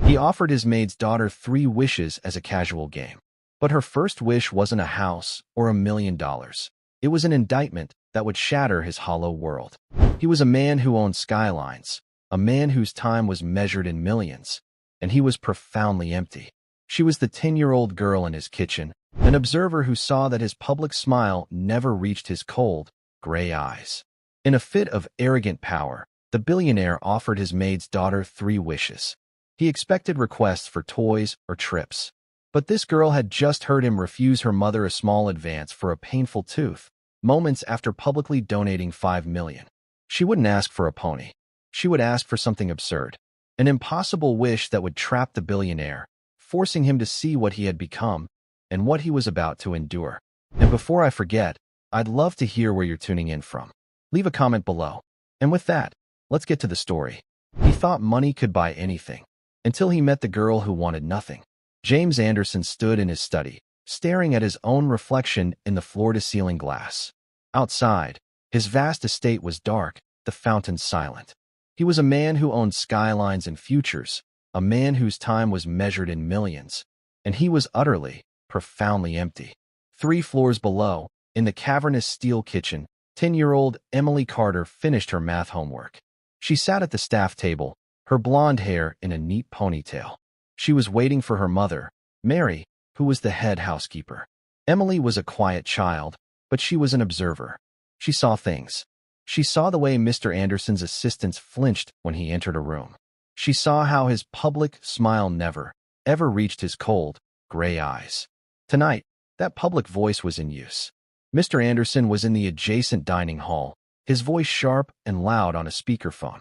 He offered his maid's daughter 3 wishes as a casual game. But her first wish wasn't a house or $1 million. It was an indictment that would shatter his hollow world. He was a man who owned skylines, a man whose time was measured in millions, and he was profoundly empty. She was the 10-year-old girl in his kitchen, an observer who saw that his public smile never reached his cold, gray eyes. In a fit of arrogant power, the billionaire offered his maid's daughter 3 wishes. He expected requests for toys or trips. But this girl had just heard him refuse her mother a small advance for a painful tooth, moments after publicly donating $5 million. She wouldn't ask for a pony. She would ask for something absurd, an impossible wish that would trap the billionaire, forcing him to see what he had become and what he was about to endure. And before I forget, I'd love to hear where you're tuning in from. Leave a comment below. And with that, let's get to the story. He thought money could buy anything, until he met the girl who wanted nothing. James Anderson stood in his study, staring at his own reflection in the floor-to-ceiling glass. Outside, his vast estate was dark, the fountains silent. He was a man who owned skylines and futures, a man whose time was measured in millions, and he was utterly, profoundly empty. 3 floors below, in the cavernous steel kitchen, 10-year-old Emily Carter finished her math homework. She sat at the staff table, her blonde hair in a neat ponytail. She was waiting for her mother, Mary, who was the head housekeeper. Emily was a quiet child, but she was an observer. She saw things. She saw the way Mr. Anderson's assistants flinched when he entered a room. She saw how his public smile never, ever reached his cold, gray eyes. Tonight, that public voice was in use. Mr. Anderson was in the adjacent dining hall, his voice sharp and loud on a speakerphone.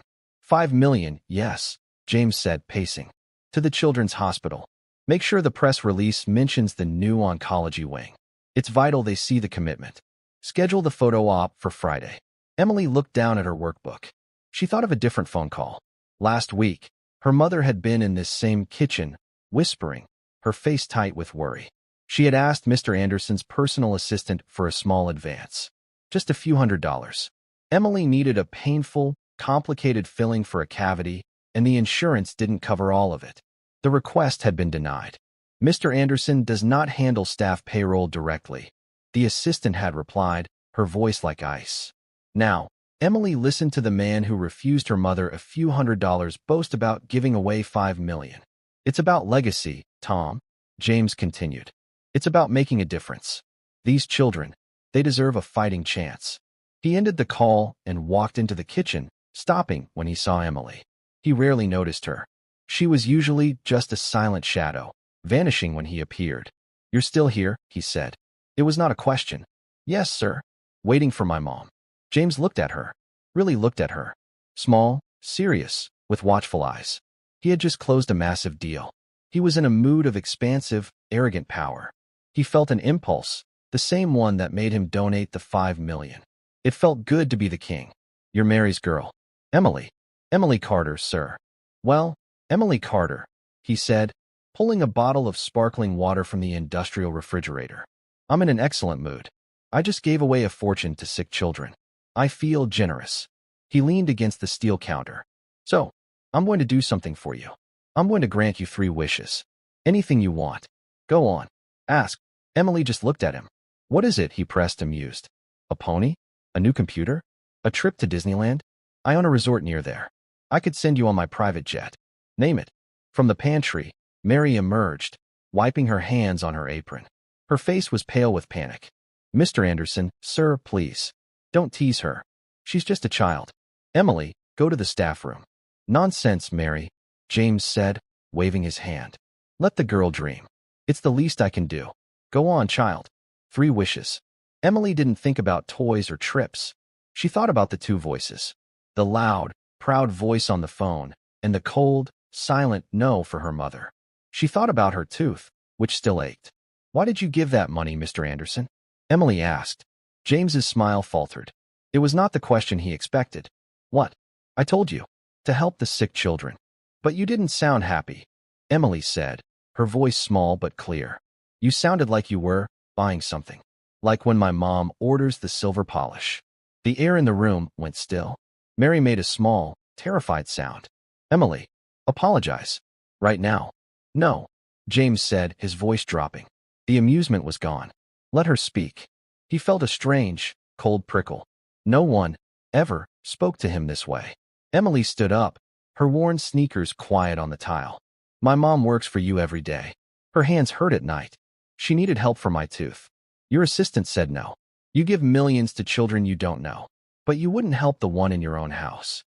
$5 million, yes, James said, pacing. To the children's hospital. Make sure the press release mentions the new oncology wing. It's vital they see the commitment. Schedule the photo op for Friday. Emily looked down at her workbook. She thought of a different phone call. Last week, her mother had been in this same kitchen, whispering, her face tight with worry. She had asked Mr. Anderson's personal assistant for a small advance. Just a few $100s. Emily needed a painful, complicated filling for a cavity, and the insurance didn't cover all of it. The request had been denied. Mr. Anderson does not handle staff payroll directly. The assistant had replied, her voice like ice. Now, Emily listened to the man who refused her mother a few $100s boast about giving away $5 million. It's about legacy, Tom, James continued. It's about making a difference. These children, they deserve a fighting chance. He ended the call and walked into the kitchen, stopping when he saw Emily. He rarely noticed her. She was usually just a silent shadow, vanishing when he appeared. You're still here, he said. It was not a question. Yes, sir. Waiting for my mom. James looked at her. Really looked at her. Small, serious, with watchful eyes. He had just closed a massive deal. He was in a mood of expansive, arrogant power. He felt an impulse, the same one that made him donate the $5 million. It felt good to be the king. You're Mary's girl. Emily. Emily Carter, sir. Well, Emily Carter, he said, pulling a bottle of sparkling water from the industrial refrigerator. I'm in an excellent mood. I just gave away a fortune to sick children. I feel generous. He leaned against the steel counter. So, I'm going to do something for you. I'm going to grant you 3 wishes. Anything you want. Go on. Ask. Emily just looked at him. What is it? He pressed, amused. A pony? A new computer? A trip to Disneyland? I own a resort near there. I could send you on my private jet. Name it. From the pantry, Mary emerged, wiping her hands on her apron. Her face was pale with panic. Mr. Anderson, sir, please. Don't tease her. She's just a child. Emily, go to the staff room. Nonsense, Mary, James said, waving his hand. Let the girl dream. It's the least I can do. Go on, child. 3 wishes. Emily didn't think about toys or trips. She thought about the 2 voices. The loud, proud voice on the phone, and the cold, silent no for her mother. She thought about her tooth, which still ached. Why did you give that money, Mr. Anderson? Emily asked. James's smile faltered. It was not the question he expected. What? I told you. To help the sick children. But you didn't sound happy. Emily said, her voice small but clear. You sounded like you were buying something. Like when my mom orders the silver polish. The air in the room went still. Mary made a small, terrified sound. Emily, apologize. Right now? No, James said, his voice dropping. The amusement was gone. Let her speak. He felt a strange, cold prickle. No one, ever, spoke to him this way. Emily stood up, her worn sneakers quiet on the tile. My mom works for you every day. Her hands hurt at night. She needed help for my tooth. Your assistant said no. You give millions to children you don't know, but you wouldn't help the one in your own house.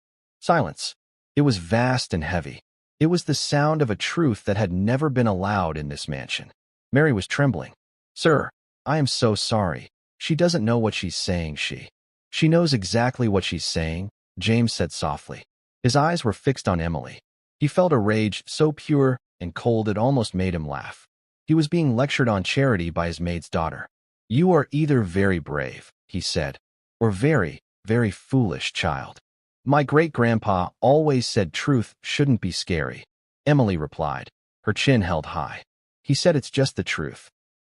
Silence. It was vast and heavy. It was the sound of a truth that had never been allowed in this mansion. Mary was trembling. Sir, I am so sorry. She doesn't know what she's saying. She knows exactly what she's saying, James said softly. His eyes were fixed on Emily. He felt a rage so pure and cold it almost made him laugh. He was being lectured on charity by his maid's daughter. You are either very brave, he said, or very, very foolish, child. My great-grandpa always said truth shouldn't be scary, Emily replied, her chin held high. He said it's just the truth.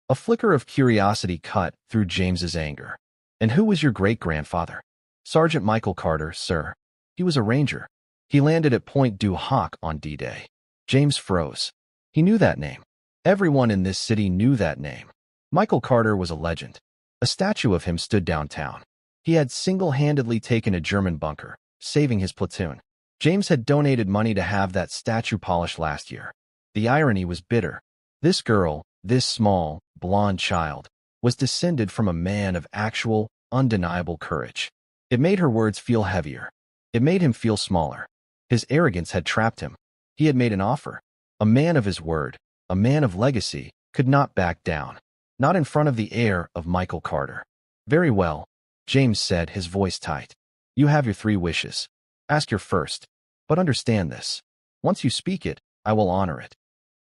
A flicker of curiosity cut through James's anger. And who was your great-grandfather? Sergeant Michael Carter, sir. He was a ranger. He landed at Point du Hoc on D-Day. James froze. He knew that name. Everyone in this city knew that name. Michael Carter was a legend. A statue of him stood downtown. He had single-handedly taken a German bunker, saving his platoon. James had donated money to have that statue polished last year. The irony was bitter. This girl, this small, blonde child, was descended from a man of actual, undeniable courage. It made her words feel heavier. It made him feel smaller. His arrogance had trapped him. He had made an offer. A man of his word, a man of legacy, could not back down. Not in front of the heir of Michael Carter. Very well, James said, his voice tight. You have your 3 wishes. Ask your first. But understand this. Once you speak it, I will honor it.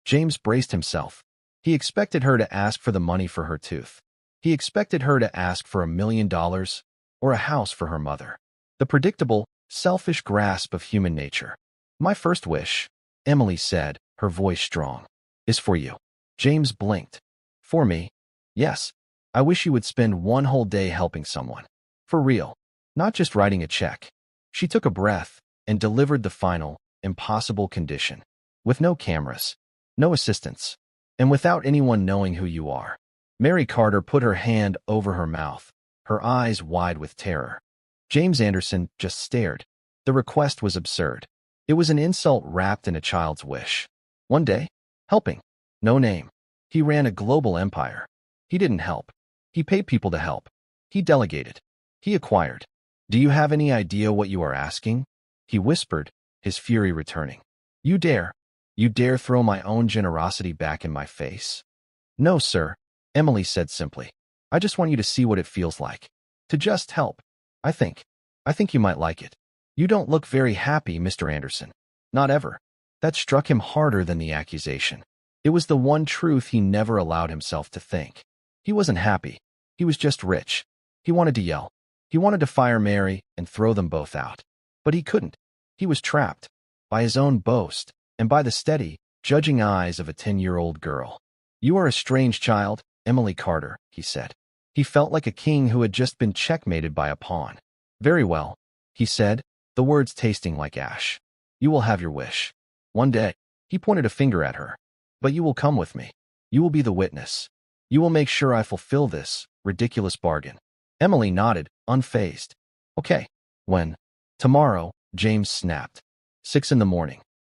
James braced himself. He expected her to ask for the money for her tooth. He expected her to ask for $1 million or a house for her mother. The predictable, selfish grasp of human nature. My first wish, Emily said, her voice strong, is for you. James blinked. For me? Yes. I wish you would spend one whole day helping someone. For real. Not just writing a check. She took a breath and delivered the final, impossible condition. With no cameras, no assistants, and without anyone knowing who you are. Mary Carter put her hand over her mouth, her eyes wide with terror. James Anderson just stared. The request was absurd. It was an insult wrapped in a child's wish. One day? Helping. No name. He ran a global empire. He didn't help. He paid people to help. He delegated. He acquired. Do you have any idea what you are asking? He whispered, his fury returning. You dare throw my own generosity back in my face? No, sir, Emily said simply. I just want you to see what it feels like. To just help. I think you might like it. You don't look very happy, Mr. Anderson. Not ever. That struck him harder than the accusation. It was the one truth he never allowed himself to think. He wasn't happy. He was just rich. He wanted to yell. He wanted to fire Mary and throw them both out. But he couldn't. He was trapped. By his own boast, and by the steady, judging eyes of a 10-year-old girl. You are a strange child, Emily Carter, he said. He felt like a king who had just been checkmated by a pawn. Very well, he said, the words tasting like ash. You will have your wish. One day, he pointed a finger at her. But you will come with me. You will be the witness. You will make sure I fulfill this ridiculous bargain. Emily nodded, unfazed. Okay. When? Tomorrow, James snapped. 6 a.m.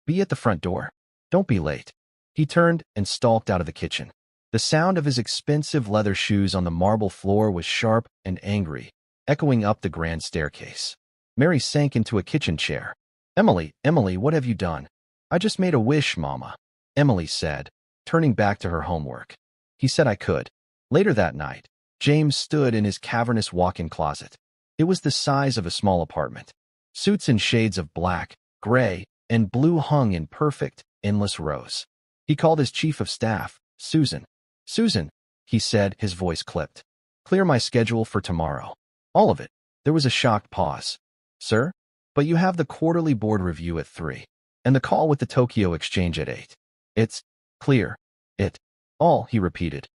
Be at the front door. Don't be late. He turned and stalked out of the kitchen. The sound of his expensive leather shoes on the marble floor was sharp and angry, echoing up the grand staircase. Mary sank into a kitchen chair. Emily, what have you done? I just made a wish, Mama, Emily said, turning back to her homework. He said I could. Later that night, James stood in his cavernous walk-in closet. It was the size of a small apartment. Suits in shades of black, gray, and blue hung in perfect, endless rows. He called his chief of staff, Susan. Susan, he said, his voice clipped. Clear my schedule for tomorrow. All of it. There was a shocked pause. Sir? But you have the quarterly board review at 3. And the call with the Tokyo Exchange at 8. It's clear. It. All, he repeated.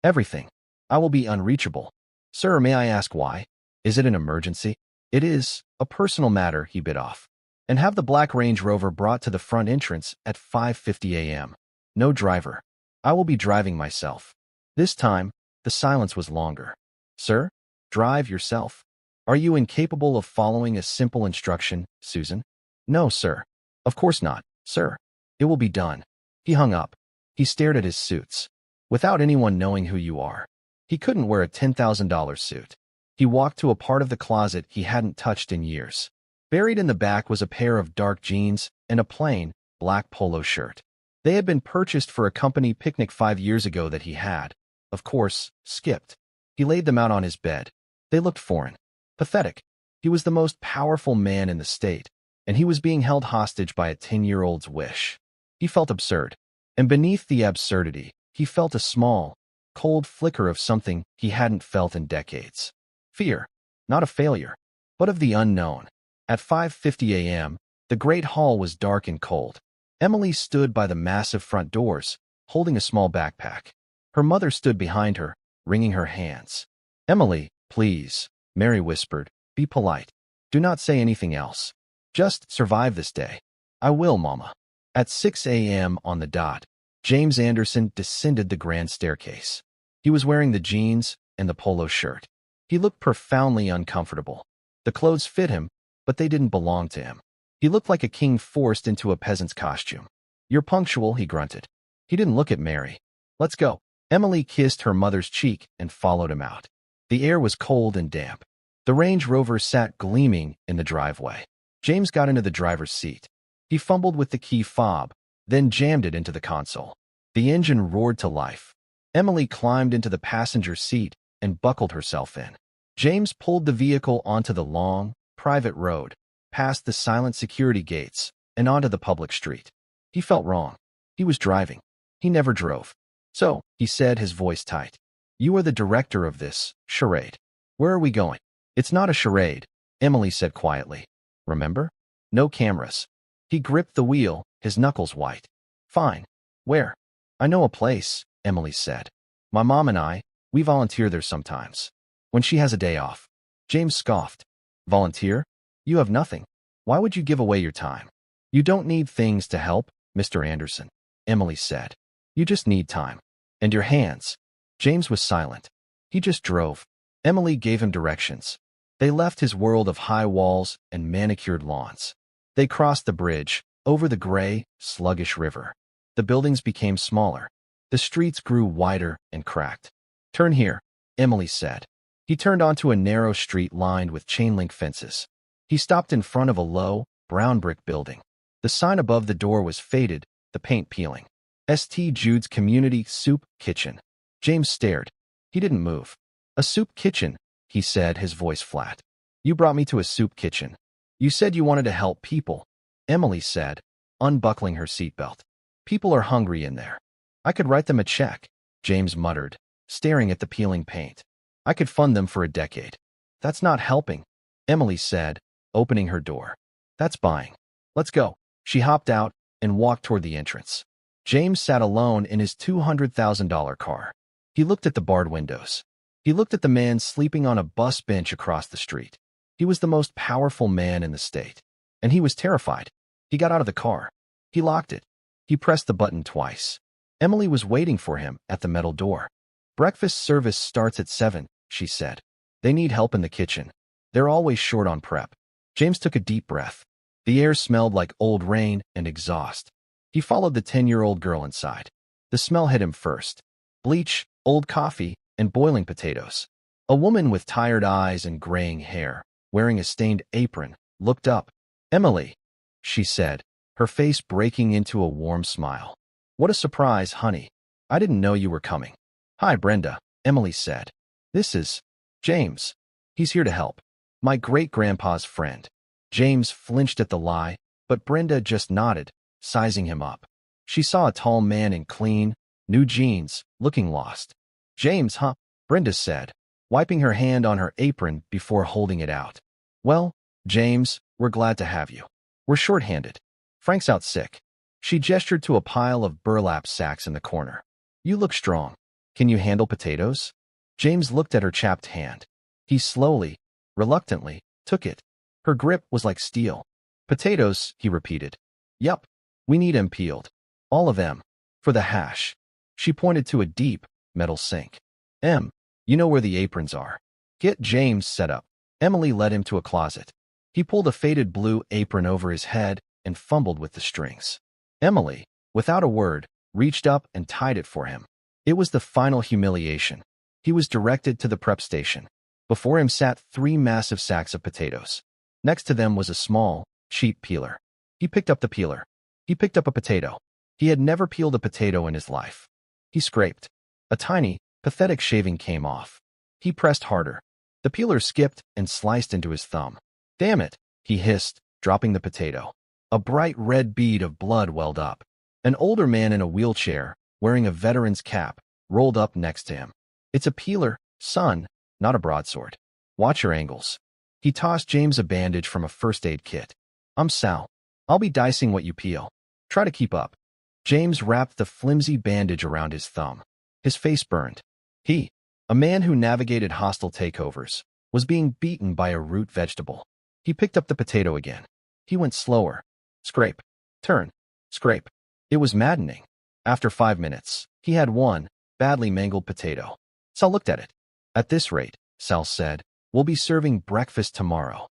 Everything. I will be unreachable. Sir, may I ask why? Is it an emergency? It is a personal matter, he bit off. and have the black Range Rover brought to the front entrance at 5:50 a.m. No driver. I will be driving myself. This time, the silence was longer. Sir? Drive yourself. Are you incapable of following a simple instruction, Susan? No, sir. Of course not, sir. It will be done. He hung up. He stared at his suits. Without anyone knowing who you are. He couldn't wear a $10,000 suit. He walked to a part of the closet he hadn't touched in years. Buried in the back was a pair of dark jeans and a plain, black polo shirt. They had been purchased for a company picnic 5 years ago that he had, of course, skipped. He laid them out on his bed. They looked foreign. Pathetic. He was the most powerful man in the state, and he was being held hostage by a 10-year-old's wish. He felt absurd. And beneath the absurdity, he felt a small, cold flicker of something he hadn't felt in decades. Fear. Not of failure, but of the unknown. At 5:50 a.m., the great hall was dark and cold. Emily stood by the massive front doors, holding a small backpack. Her mother stood behind her, wringing her hands. Emily, please, Mary whispered, be polite. Do not say anything else. Just survive this day. I will, Mama. At 6 a.m. on the dot, James Anderson descended the grand staircase. He was wearing the jeans and the polo shirt. He looked profoundly uncomfortable. The clothes fit him, but they didn't belong to him. He looked like a king forced into a peasant's costume. You're punctual, he grunted. He didn't look at Mary. Let's go. Emily kissed her mother's cheek and followed him out. The air was cold and damp. The Range Rover sat gleaming in the driveway. James got into the driver's seat. He fumbled with the key fob, then jammed it into the console. The engine roared to life. Emily climbed into the passenger seat and buckled herself in. James pulled the vehicle onto the long, private road, past the silent security gates, and onto the public street. He felt wrong. He was driving. He never drove. So, he said, his voice tight, you are the director of this charade. Where are we going? It's not a charade, Emily said quietly. Remember? No cameras. He gripped the wheel, his knuckles white. Fine. Where? I know a place, Emily said. My mom and I, we volunteer there sometimes. When she has a day off. James scoffed. Volunteer? You have nothing. Why would you give away your time? You don't need things to help, Mr. Anderson, Emily said. You just need time. And your hands. James was silent. He just drove. Emily gave him directions. They left his world of high walls and manicured lawns. They crossed the bridge, over the gray, sluggish river. The buildings became smaller. The streets grew wider and cracked. Turn here, Emily said. He turned onto a narrow street lined with chain-link fences. He stopped in front of a low, brown brick building. The sign above the door was faded, the paint peeling. St. Jude's Community Soup Kitchen. James stared. He didn't move. A soup kitchen, he said, his voice flat. You brought me to a soup kitchen. You said you wanted to help people, Emily said, unbuckling her seatbelt. People are hungry in there. I could write them a check, James muttered, staring at the peeling paint. I could fund them for a decade. That's not helping, Emily said, opening her door. That's buying. Let's go. She hopped out and walked toward the entrance. James sat alone in his $200,000 car. He looked at the barred windows. He looked at the man sleeping on a bus bench across the street. He was the most powerful man in the state. And he was terrified. He got out of the car. He locked it. He pressed the button twice. Emily was waiting for him at the metal door. Breakfast service starts at 7, she said. They need help in the kitchen. They're always short on prep. James took a deep breath. The air smelled like old rain and exhaust. He followed the 10-year-old girl inside. The smell hit him first. Bleach, old coffee, and boiling potatoes. A woman with tired eyes and graying hair, wearing a stained apron, looked up. Emily, she said, her face breaking into a warm smile. What a surprise, honey. I didn't know you were coming. Hi, Brenda, Emily said. This is James. He's here to help. My great-grandpa's friend. James flinched at the lie, but Brenda just nodded, sizing him up. She saw a tall man in clean, new jeans, looking lost. James, huh? Brenda said, wiping her hand on her apron before holding it out. Well, James, we're glad to have you. We're short-handed. Frank's out sick. She gestured to a pile of burlap sacks in the corner. You look strong. Can you handle potatoes? James looked at her chapped hand. He slowly, reluctantly, took it. Her grip was like steel. Potatoes, he repeated. Yup. We need 'em peeled. All of 'em. For the hash. She pointed to a deep, metal sink. You know where the aprons are. Get James set up. Emily led him to a closet. He pulled a faded blue apron over his head and fumbled with the strings. Emily, without a word, reached up and tied it for him. It was the final humiliation. He was directed to the prep station. Before him sat 3 massive sacks of potatoes. Next to them was a small, cheap peeler. He picked up the peeler. He picked up a potato. He had never peeled a potato in his life. He scraped. A tiny, pathetic shaving came off. He pressed harder. The peeler skipped and sliced into his thumb. Damn it, he hissed, dropping the potato. A bright red bead of blood welled up. An older man in a wheelchair, wearing a veteran's cap, rolled up next to him. It's a peeler, son, not a broadsword. Watch your angles. He tossed James a bandage from a first aid kit. I'm Sal. I'll be dicing what you peel. Try to keep up. James wrapped the flimsy bandage around his thumb. His face burned. He, a man who navigated hostile takeovers, was being beaten by a root vegetable. He picked up the potato again. He went slower. Scrape. Turn. Scrape. It was maddening. After 5 minutes, he had one, badly mangled potato. Sal looked at it. At this rate, Sal said, we'll be serving breakfast tomorrow.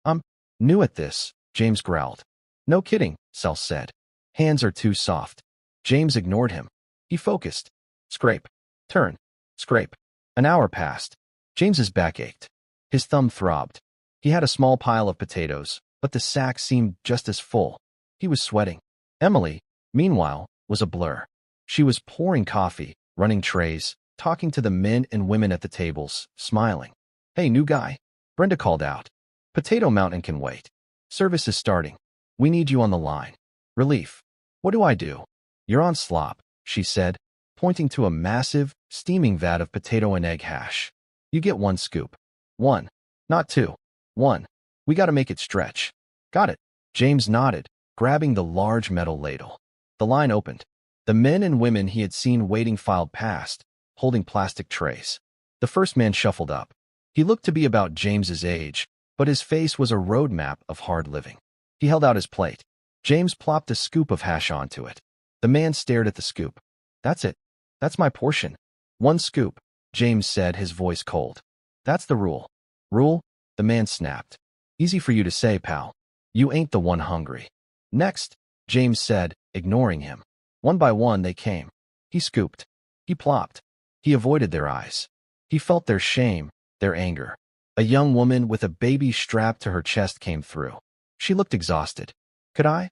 I'm new at this, James growled. No kidding, Sal said. Hands are too soft. James ignored him. He focused. Scrape. Turn. Scrape. An hour passed. James's back ached. His thumb throbbed. He had a small pile of potatoes, but the sack seemed just as full. He was sweating. Emily, meanwhile, was a blur. She was pouring coffee, running trays, talking to the men and women at the tables, smiling. Hey, new guy. Brenda called out. Potato Mountain can wait. Service is starting. We need you on the line. Relief. What do I do? You're on slop, she said, pointing to a massive, steaming vat of potato and egg hash. You get 1 scoop. 1. Not 2. 1. We gotta make it stretch. Got it. James nodded, grabbing the large metal ladle. The line opened. The men and women he had seen waiting filed past, holding plastic trays. The first man shuffled up. He looked to be about James's age, but his face was a roadmap of hard living. He held out his plate. James plopped a scoop of hash onto it. The man stared at the scoop. That's it. That's my portion. 1 scoop, James said, his voice cold. That's the rule. Rule? The man snapped. Easy for you to say, pal. You ain't the one hungry. Next, James said, ignoring him. One by one they came. He scooped. He plopped. He avoided their eyes. He felt their shame, their anger. A young woman with a baby strapped to her chest came through. She looked exhausted. Could I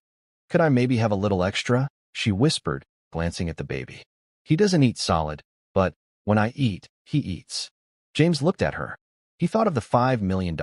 maybe have a little extra? She whispered, glancing at the baby. He doesn't eat solid, but when I eat, he eats. James looked at her. He thought of the $5 million.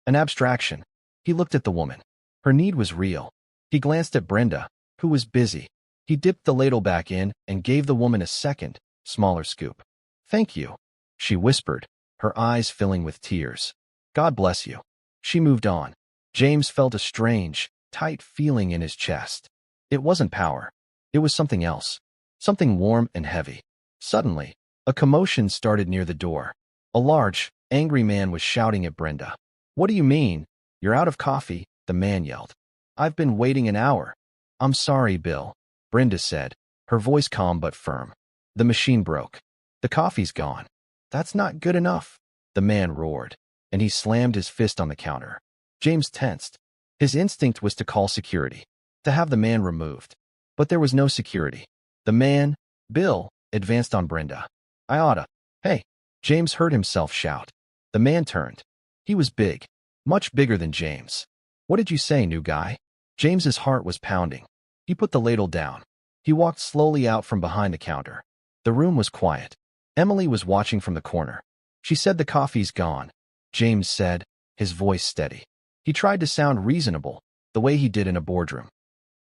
An abstraction. He looked at the woman. Her need was real. He glanced at Brenda, who was busy. He dipped the ladle back in and gave the woman a second, smaller scoop. Thank you, she whispered, her eyes filling with tears. God bless you. She moved on. James felt a strange, tight feeling in his chest. It wasn't power. It was something else. Something warm and heavy. Suddenly, a commotion started near the door. A large, angry man was shouting at Brenda. What do you mean? You're out of coffee, the man yelled. I've been waiting an hour. I'm sorry, Bill, Brenda said, her voice calm but firm. The machine broke. The coffee's gone. That's not good enough, the man roared, and he slammed his fist on the counter. James tensed. His instinct was to call security, to have the man removed. But there was no security. The man, Bill, advanced on Brenda. I oughta. Hey, James heard himself shout. The man turned. He was big, much bigger than James. What did you say, new guy? James's heart was pounding. He put the ladle down. He walked slowly out from behind the counter. The room was quiet. Emily was watching from the corner. She said the coffee's gone, James said, his voice steady. He tried to sound reasonable, the way he did in a boardroom.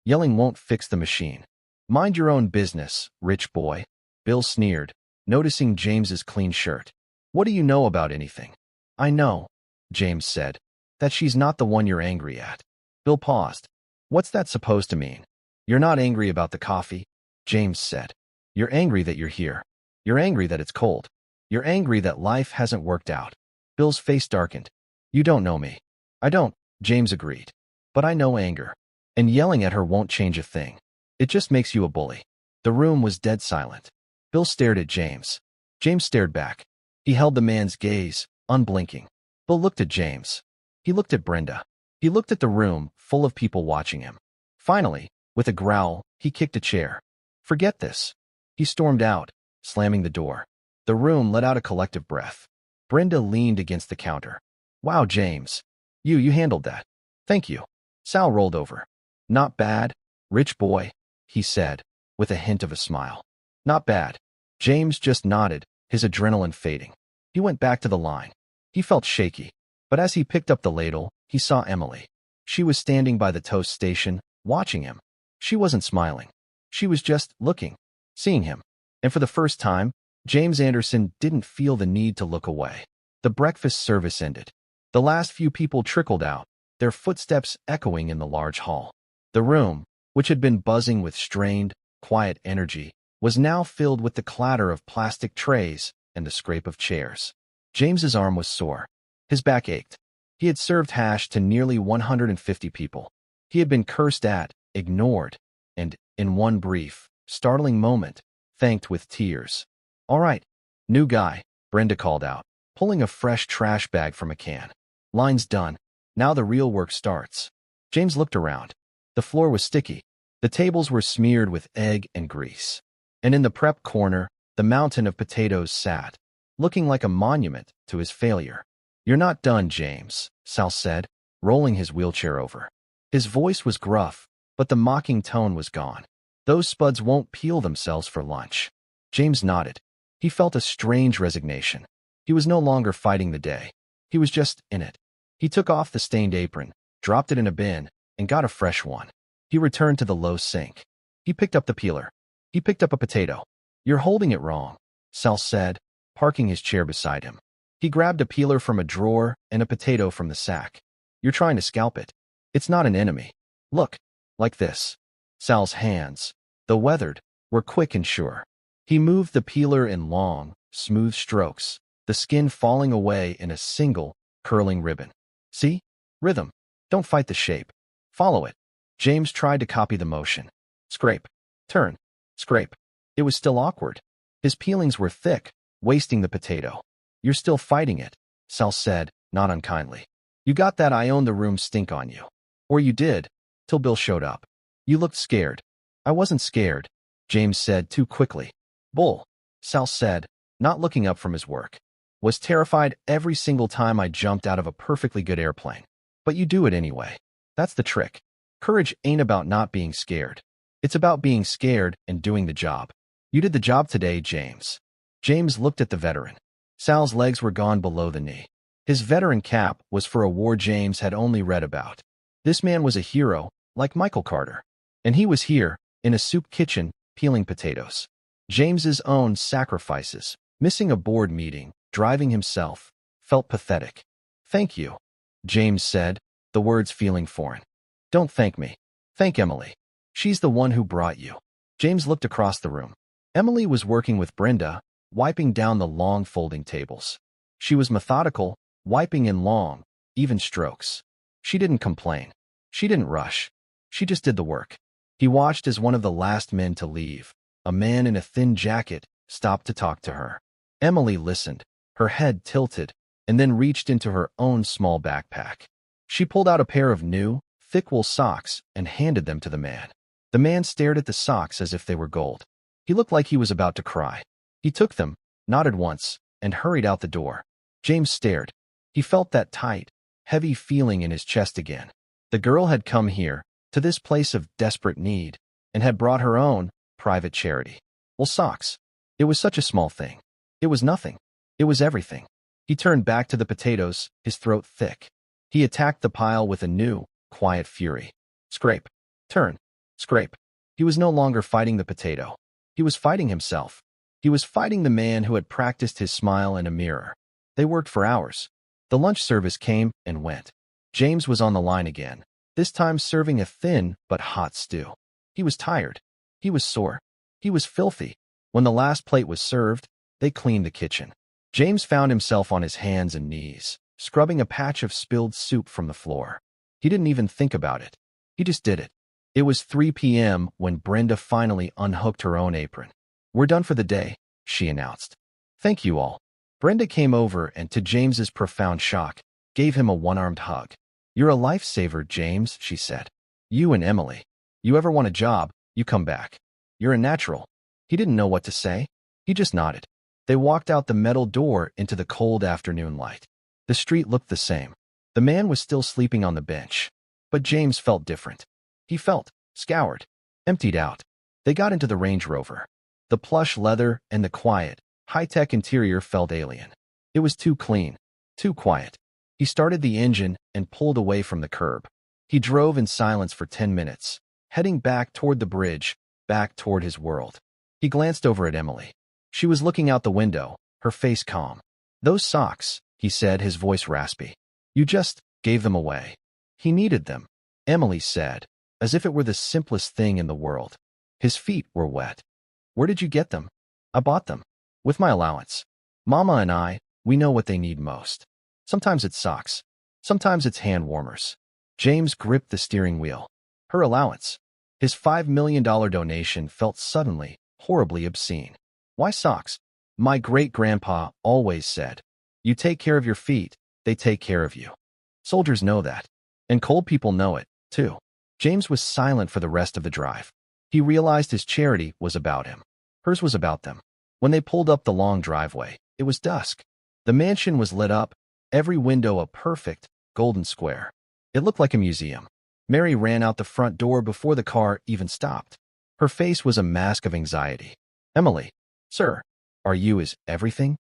Yelling won't fix the machine. Mind your own business, rich boy, Bill sneered, noticing James's clean shirt. What do you know about anything? I know, James said, that she's not the one you're angry at. Bill paused. What's that supposed to mean? You're not angry about the coffee, James said. You're angry that you're here. You're angry that it's cold. You're angry that life hasn't worked out. Bill's face darkened. You don't know me. I don't, James agreed. But I know anger. And yelling at her won't change a thing. It just makes you a bully. The room was dead silent. Bill stared at James. James stared back. He held the man's gaze, unblinking. Bill looked at James. He looked at Brenda. He looked at the room, full of people watching him. Finally, with a growl, he kicked a chair. Forget this. He stormed out, slamming the door. The room let out a collective breath. Brenda leaned against the counter. Wow, James. You handled that. Thank you. Sal rolled over. Not bad, rich boy, he said, with a hint of a smile. Not bad. James just nodded, his adrenaline fading. He went back to the line. He felt shaky, but as he picked up the ladle, he saw Emily. She was standing by the toast station, watching him. She wasn't smiling. She was just looking, seeing him. And for the first time, James Anderson didn't feel the need to look away. The breakfast service ended. The last few people trickled out, their footsteps echoing in the large hall. The room, which had been buzzing with strained, quiet energy, was now filled with the clatter of plastic trays and the scrape of chairs. James's arm was sore. His back ached. He had served hash to nearly 150 people. He had been cursed at, ignored, and, in one brief, startling moment, thanked with tears. All right, new guy, Brenda called out, pulling a fresh trash bag from a can. Line's done. Now the real work starts. James looked around. The floor was sticky. The tables were smeared with egg and grease. And in the prep corner, the mountain of potatoes sat, looking like a monument to his failure. You're not done, James, Sal said, rolling his wheelchair over. His voice was gruff, but the mocking tone was gone. Those spuds won't peel themselves for lunch. James nodded. He felt a strange resignation. He was no longer fighting the day. He was just in it. He took off the stained apron, dropped it in a bin, and got a fresh one. He returned to the low sink. He picked up the peeler. He picked up a potato. You're holding it wrong, Sal said, parking his chair beside him. He grabbed a peeler from a drawer and a potato from the sack. You're trying to scalp it. It's not an enemy. Look, like this. Sal's hands, though weathered, were quick and sure. He moved the peeler in long, smooth strokes, the skin falling away in a single, curling ribbon. See? Rhythm. Don't fight the shape. Follow it. James tried to copy the motion. Scrape. Turn. Scrape. It was still awkward. His peelings were thick, wasting the potato. You're still fighting it, Sal said, not unkindly. You got that I own the room stink on you. Or you did, till Bill showed up. You looked scared. I wasn't scared, James said too quickly. Bull, Sal said, not looking up from his work. Was terrified every single time I jumped out of a perfectly good airplane. But you do it anyway. That's the trick. Courage ain't about not being scared. It's about being scared and doing the job. You did the job today, James. James looked at the veteran. Sal's legs were gone below the knee. His veteran cap was for a war James had only read about. This man was a hero, like Michael Carter. And he was here, in a soup kitchen, peeling potatoes. James's own sacrifices, missing a board meeting, driving himself, felt pathetic. Thank you, James said, the words feeling foreign. Don't thank me. Thank Emily. She's the one who brought you. James looked across the room. Emily was working with Brenda, wiping down the long folding tables. She was methodical, wiping in long, even strokes. She didn't complain. She didn't rush. She just did the work. He watched as one of the last men to leave, a man in a thin jacket, stopped to talk to her. Emily listened, her head tilted, and then reached into her own small backpack. She pulled out a pair of new, thick wool socks and handed them to the man. The man stared at the socks as if they were gold. He looked like he was about to cry. He took them, nodded once, and hurried out the door. James stared. He felt that tight, heavy feeling in his chest again. The girl had come here, to this place of desperate need, and had brought her own private charity. Well, socks. It was such a small thing. It was nothing. It was everything. He turned back to the potatoes, his throat thick. He attacked the pile with a new, quiet fury. Scrape. Turn. Scrape. He was no longer fighting the potato. He was fighting himself. He was fighting the man who had practiced his smile in a mirror. They worked for hours. The lunch service came and went. James was on the line again, this time serving a thin but hot stew. He was tired. He was sore. He was filthy. When the last plate was served, they cleaned the kitchen. James found himself on his hands and knees, scrubbing a patch of spilled soup from the floor. He didn't even think about it. He just did it. It was 3 p.m. when Brenda finally unhooked her own apron. "We're done for the day," she announced. "Thank you all." Brenda came over and, to James's profound shock, gave him a one-armed hug. "You're a lifesaver, James," she said. "You and Emily. You ever want a job, you come back. You're a natural." He didn't know what to say. He just nodded. They walked out the metal door into the cold afternoon light. The street looked the same. The man was still sleeping on the bench. But James felt different. He felt scoured, emptied out. They got into the Range Rover. The plush leather and the quiet, high-tech interior felt alien. It was too clean, too quiet. He started the engine and pulled away from the curb. He drove in silence for 10 minutes, heading back toward the bridge, back toward his world. He glanced over at Emily. She was looking out the window, her face calm. "Those socks," he said, his voice raspy. "You just gave them away." "He needed them," Emily said, as if it were the simplest thing in the world. His feet were wet. "Where did you get them?" "I bought them. With my allowance. Mama and I, we know what they need most. Sometimes it's socks. Sometimes it's hand warmers." James gripped the steering wheel. Her allowance. His $5 million donation felt suddenly, horribly obscene. "Why socks?" "My great-grandpa always said, you take care of your feet, they take care of you. Soldiers know that. And cold people know it, too." James was silent for the rest of the drive. He realized his charity was about him. Hers was about them. When they pulled up the long driveway, it was dusk. The mansion was lit up, every window a perfect, golden square. It looked like a museum. Mary ran out the front door before the car even stopped. Her face was a mask of anxiety. "Emily, sir, are you is everything?"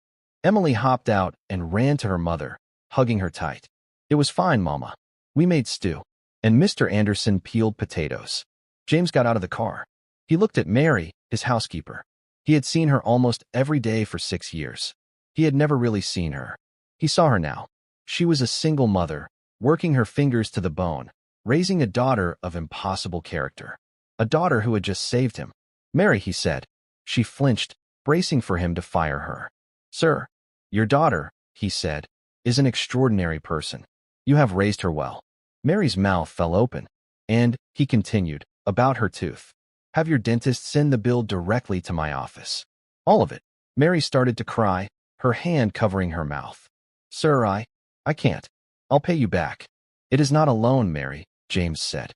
Emily hopped out and ran to her mother, hugging her tight. "It was fine, Mama. We made stew. And Mr. Anderson peeled potatoes." James got out of the car. He looked at Mary, his housekeeper. He had seen her almost every day for 6 years. He had never really seen her. He saw her now. She was a single mother, working her fingers to the bone, raising a daughter of impossible character. A daughter who had just saved him. "Mary," he said. She flinched, bracing for him to fire her. "Sir, your daughter," he said, "is an extraordinary person. You have raised her well." Mary's mouth fell open. "And," he continued, "about her tooth. Have your dentist send the bill directly to my office. All of it." Mary started to cry, her hand covering her mouth. "Sir, I can't. I'll pay you back." "It is not a loan, Mary," James said.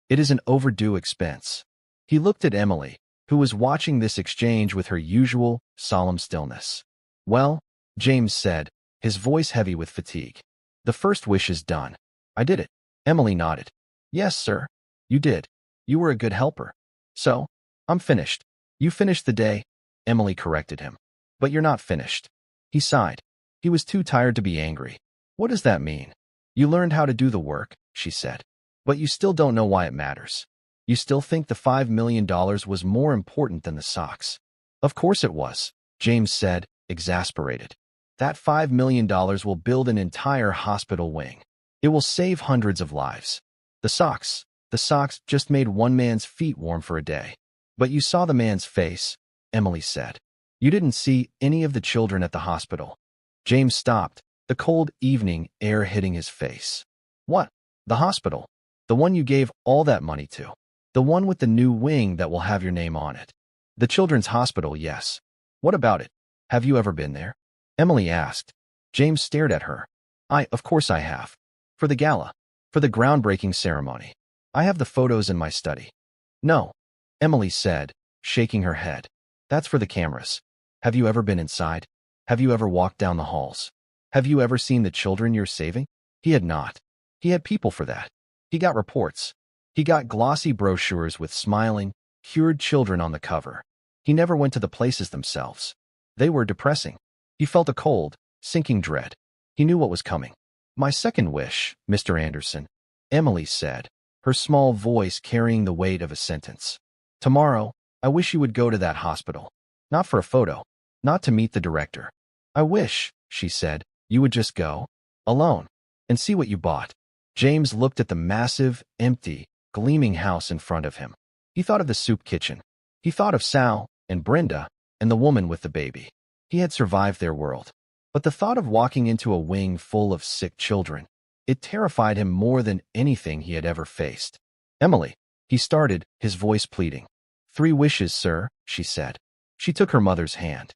"It is an overdue expense." He looked at Emily, who was watching this exchange with her usual, solemn stillness. "Well," James said, his voice heavy with fatigue, "the first wish is done. I did it." Emily nodded. "Yes, sir. You did. You were a good helper. So, I'm finished." "You finished the day," Emily corrected him. "But you're not finished." He sighed. He was too tired to be angry. "What does that mean?" "You learned how to do the work," she said. "But you still don't know why it matters. You still think the $5 million was more important than the socks." "Of course it was," James said, exasperated. "That $5 million will build an entire hospital wing. It will save hundreds of lives. The socks just made one man's feet warm for a day." "But you saw the man's face," Emily said. "You didn't see any of the children at the hospital." James stopped, the cold evening air hitting his face. "What? The hospital? The one you gave all that money to? The one with the new wing that will have your name on it?" "The children's hospital, yes. What about it? Have you ever been there?" Emily asked. James stared at her. Of course I have. For the gala. For the groundbreaking ceremony. I have the photos in my study." "No," Emily said, shaking her head. "That's for the cameras. Have you ever been inside? Have you ever walked down the halls? Have you ever seen the children you're saving?" He had not. He had people for that. He got reports. He got glossy brochures with smiling, cured children on the cover. He never went to the places themselves. They were depressing. He felt a cold, sinking dread. He knew what was coming. "My second wish, Mr. Anderson," Emily said, her small voice carrying the weight of a sentence. "Tomorrow, I wish you would go to that hospital. Not for a photo. Not to meet the director. I wish," she said, "you would just go, alone, and see what you bought." James looked at the massive, empty, gleaming house in front of him. He thought of the soup kitchen. He thought of Sal, and Brenda, and the woman with the baby. He had survived their world. But the thought of walking into a wing full of sick children, It terrified him more than anything he had ever faced. "Emily," he started, his voice pleading. "3 wishes, sir," she said. She took her mother's hand.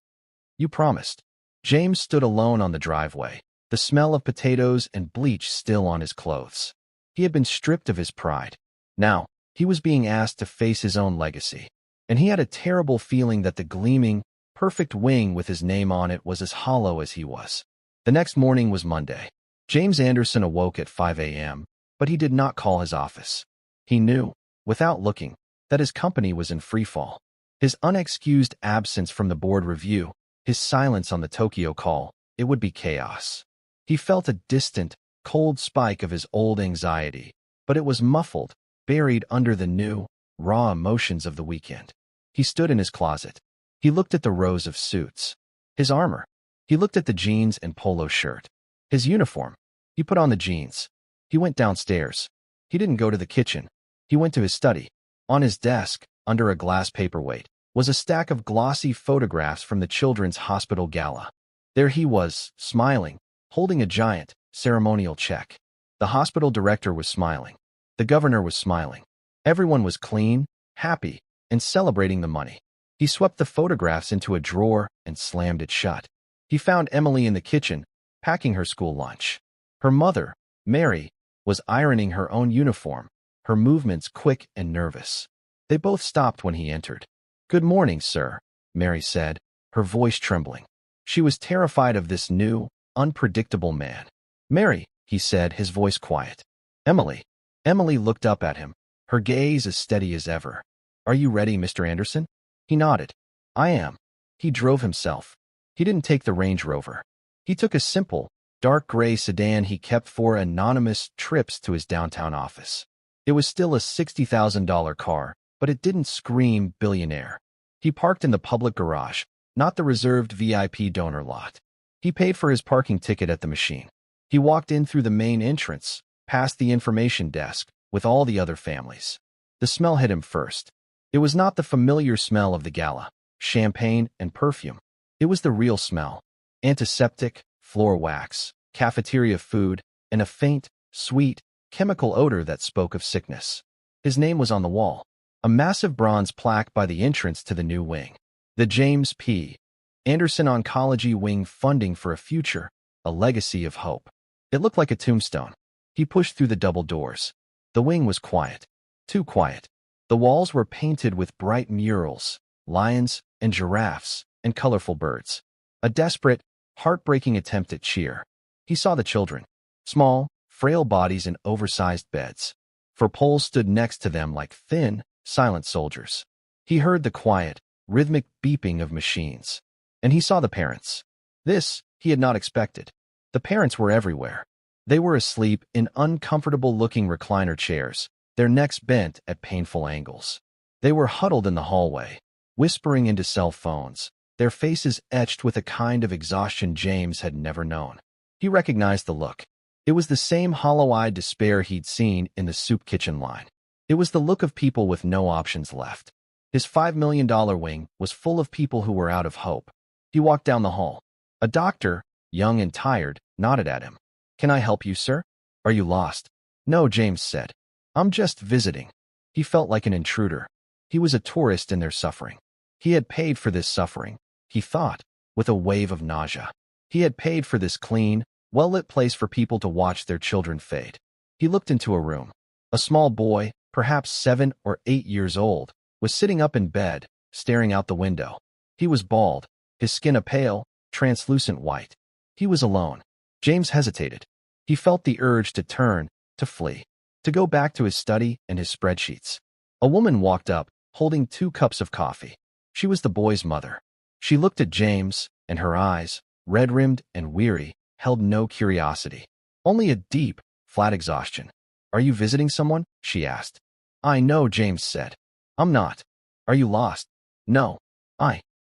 "You promised." James stood alone on the driveway, the smell of potatoes and bleach still on his clothes. He had been stripped of his pride. Now, he was being asked to face his own legacy. And he had a terrible feeling that the gleaming, perfect wing with his name on it was as hollow as he was. The next morning was Monday. James Anderson awoke at 5 a.m., but he did not call his office. He knew, without looking, that his company was in freefall. His unexcused absence from the board review, his silence on the Tokyo call, it would be chaos. He felt a distant, cold spike of his old anxiety, but it was muffled, buried under the new, raw emotions of the weekend. He stood in his closet. He looked at the rows of suits. His armor. He looked at the jeans and polo shirt. His uniform. He put on the jeans. He went downstairs. He didn't go to the kitchen. He went to his study. On his desk, under a glass paperweight, was a stack of glossy photographs from the Children's Hospital Gala. There he was, smiling, holding a giant, ceremonial check. The hospital director was smiling. The governor was smiling. Everyone was clean, happy, and celebrating the money. He swept the photographs into a drawer and slammed it shut. He found Emily in the kitchen, packing her school lunch. Her mother, Mary, was ironing her own uniform, her movements quick and nervous. They both stopped when he entered. "Good morning, sir," Mary said, her voice trembling. She was terrified of this new, unpredictable man. "Mary," he said, his voice quiet. "Emily." Emily looked up at him, her gaze as steady as ever. "Are you ready, Mr. Anderson?" He nodded. "I am." He drove himself. He didn't take the Range Rover. He took a simple, dark gray sedan he kept for anonymous trips to his downtown office. It was still a $60,000 car, but it didn't scream billionaire. He parked in the public garage, not the reserved VIP donor lot. He paid for his parking ticket at the machine. He walked in through the main entrance, past the information desk, with all the other families. The smell hit him first. It was not the familiar smell of the gala, champagne and perfume. It was the real smell. Antiseptic, floor wax, cafeteria food, and a faint, sweet, chemical odor that spoke of sickness. His name was on the wall, a massive bronze plaque by the entrance to the new wing. The James P. Anderson Oncology Wing Funding for a Future, a Legacy of Hope. It looked like a tombstone. He pushed through the double doors. The wing was quiet. Too quiet. The walls were painted with bright murals, lions and giraffes, and colorful birds. A desperate, heartbreaking attempt at cheer. He saw the children. Small, frail bodies in oversized beds. For poles stood next to them like thin, silent soldiers. He heard the quiet, rhythmic beeping of machines. And he saw the parents. This, he had not expected. The parents were everywhere. They were asleep in uncomfortable-looking recliner chairs, their necks bent at painful angles. They were huddled in the hallway, whispering into cell phones, their faces etched with a kind of exhaustion James had never known. He recognized the look. It was the same hollow-eyed despair he'd seen in the soup kitchen line. It was the look of people with no options left. His $5 million wing was full of people who were out of hope. He walked down the hall. A doctor, young and tired, nodded at him. "Can I help you, sir? Are you lost?" "No," James said. "I'm just visiting." He felt like an intruder. He was a tourist in their suffering. He had paid for this suffering, he thought, with a wave of nausea. He had paid for this clean, well-lit place for people to watch their children fade. He looked into a room. A small boy, perhaps 7 or 8 years old, was sitting up in bed, staring out the window. He was bald, his skin a pale, translucent white. He was alone. James hesitated. He felt the urge to turn, to flee, to go back to his study and his spreadsheets. A woman walked up, holding 2 cups of coffee. She was the boy's mother. She looked at James, and her eyes, red-rimmed and weary, held no curiosity. Only a deep, flat exhaustion. "Are you visiting someone?" she asked. "I know," James said. "I'm not." "Are you lost?" "No.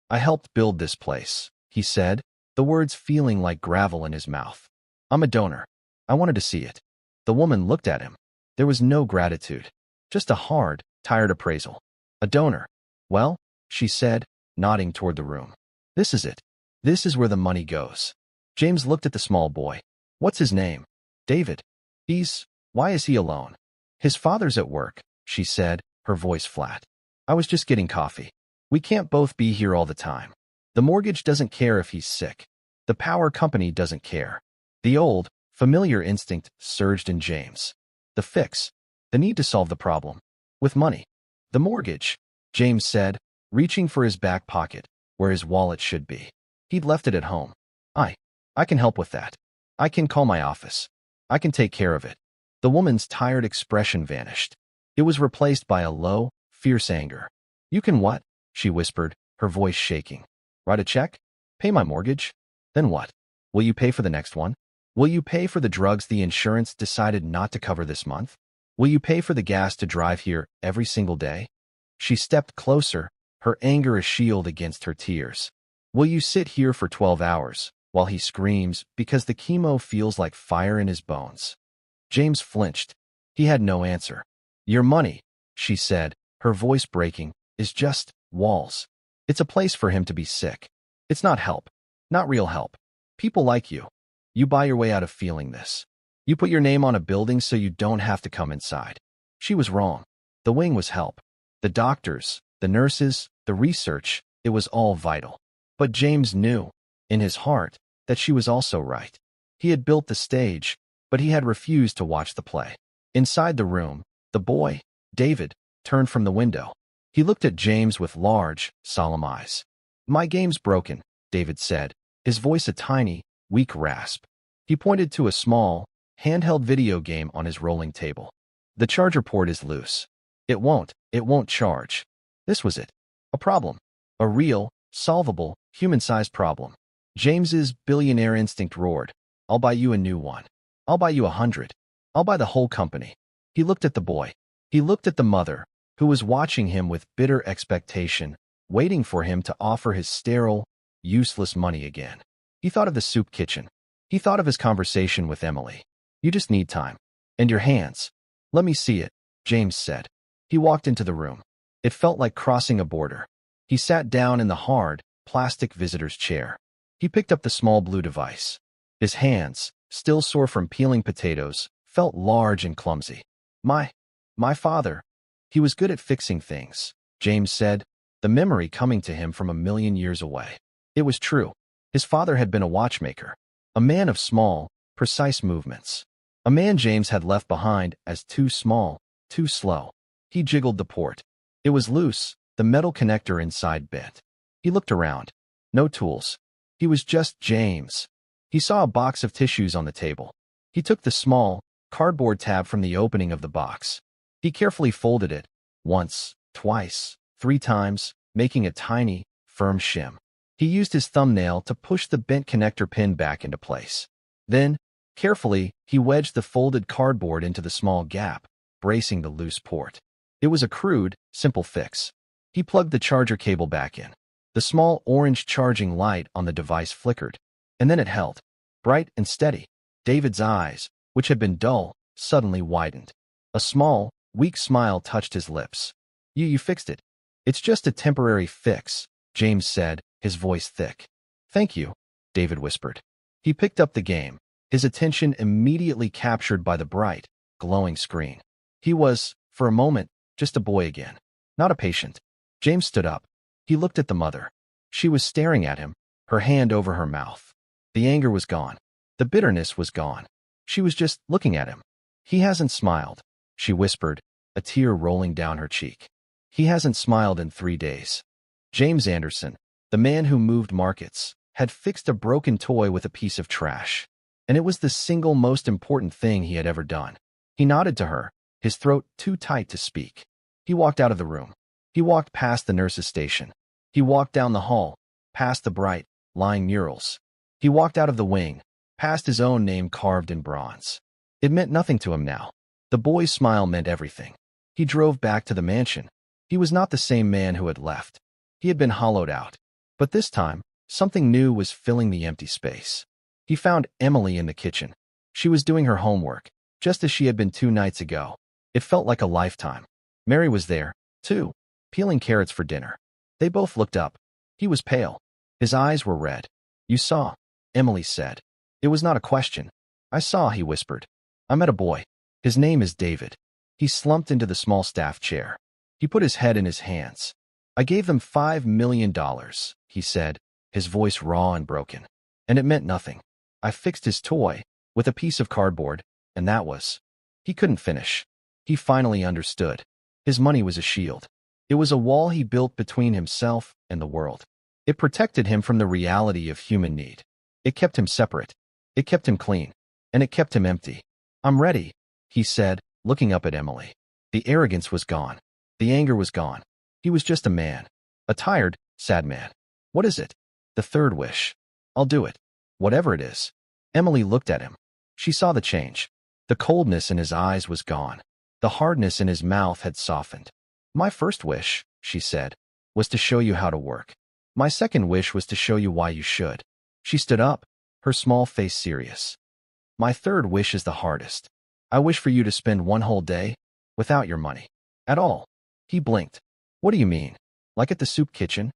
I helped build this place," he said, the words feeling like gravel in his mouth. "I'm a donor. I wanted to see it." The woman looked at him. There was no gratitude, just a hard, tired appraisal. "A donor. Well," she said, nodding toward the room. "This is it. This is where the money goes." James looked at the small boy. "What's his name?" "David." Why is he alone? His father's at work, she said, her voice flat. I was just getting coffee. We can't both be here all the time. The mortgage doesn't care if he's sick. The power company doesn't care. The old, familiar instinct surged in James. The fix. The need to solve the problem. With money. The mortgage, James said, reaching for his back pocket, where his wallet should be. He'd left it at home. I can help with that. I can call my office. I can take care of it. The woman's tired expression vanished. It was replaced by a low, fierce anger. You can what? She whispered, her voice shaking. Write a check? Pay my mortgage? Then what? Will you pay for the next one? Will you pay for the drugs the insurance decided not to cover this month? Will you pay for the gas to drive here every single day? She stepped closer, her anger a shield against her tears. Will you sit here for 12 hours, while he screams because the chemo feels like fire in his bones? James flinched. He had no answer. Your money, she said, her voice breaking, is just walls. It's a place for him to be sick. It's not help. Not real help. People like you. You buy your way out of feeling this. You put your name on a building so you don't have to come inside. She was wrong. The wing was help. The doctors, the nurses, the research, it was all vital. But James knew, in his heart, that she was also right. He had built the stage, but he had refused to watch the play. Inside the room, the boy, David, turned from the window. He looked at James with large, solemn eyes. My game's broken, David said, his voice a tiny, weak rasp. He pointed to a small, handheld video game on his rolling table. The charger port is loose. It won't charge. This was it. A problem. A real, solvable, human-sized problem. James's billionaire instinct roared. I'll buy you a new one. I'll buy you 100. I'll buy the whole company. He looked at the boy. He looked at the mother, who was watching him with bitter expectation, waiting for him to offer his sterile, useless money again. He thought of the soup kitchen. He thought of his conversation with Emily. You just need time. And your hands. Let me see it, James said. He walked into the room. It felt like crossing a border. He sat down in the hard, plastic visitor's chair. He picked up the small blue device. His hands, still sore from peeling potatoes, felt large and clumsy. My father. He was good at fixing things, James said, the memory coming to him from 1,000,000 years away. It was true. His father had been a watchmaker, a man of small, precise movements. A man James had left behind as too small, too slow. He jiggled the port. It was loose, the metal connector inside bent. He looked around. No tools. He was just James. He saw a box of tissues on the table. He took the small, cardboard tab from the opening of the box. He carefully folded it, once, twice, 3 times, making a tiny, firm shim. He used his thumbnail to push the bent connector pin back into place. Then, carefully, he wedged the folded cardboard into the small gap, bracing the loose port. It was a crude, simple fix. He plugged the charger cable back in. The small orange charging light on the device flickered, and then it held, bright and steady. David's eyes, which had been dull, suddenly widened. A small, weak smile touched his lips. You fixed it. It's just a temporary fix, James said, his voice thick. Thank you, David whispered. He picked up the game, his attention immediately captured by the bright, glowing screen. He was, for a moment, just a boy again, not a patient. James stood up. He looked at the mother. She was staring at him, her hand over her mouth. The anger was gone. The bitterness was gone. She was just looking at him. He hasn't smiled, she whispered, a tear rolling down her cheek. He hasn't smiled in 3 days. James Anderson, the man who moved markets, had fixed a broken toy with a piece of trash. And it was the single most important thing he had ever done. He nodded to her, his throat too tight to speak. He walked out of the room. He walked past the nurse's station. He walked down the hall, past the bright, lying murals. He walked out of the wing, past his own name carved in bronze. It meant nothing to him now. The boy's smile meant everything. He drove back to the mansion. He was not the same man who had left. He had been hollowed out. But this time, something new was filling the empty space. He found Emily in the kitchen. She was doing her homework, just as she had been 2 nights ago. It felt like a lifetime. Mary was there, too, peeling carrots for dinner. They both looked up. He was pale. His eyes were red. You saw, Emily said. It was not a question. I saw, he whispered. I met a boy. His name is David. He slumped into the small staff chair. He put his head in his hands. I gave them $5 million, he said, his voice raw and broken. And it meant nothing. I fixed his toy with a piece of cardboard, and that was. He couldn't finish. He finally understood. His money was a shield. It was a wall he built between himself and the world. It protected him from the reality of human need. It kept him separate. It kept him clean. And it kept him empty. I'm ready, he said, looking up at Emily. The arrogance was gone. The anger was gone. He was just a man. A tired, sad man. What is it? The third wish. I'll do it. Whatever it is. Emily looked at him. She saw the change. The coldness in his eyes was gone. The hardness in his mouth had softened. My first wish, she said, was to show you how to work. My second wish was to show you why you should. She stood up, her small face serious. My third wish is the hardest. I wish for you to spend one whole day without your money. At all. He blinked. What do you mean? Like at the soup kitchen?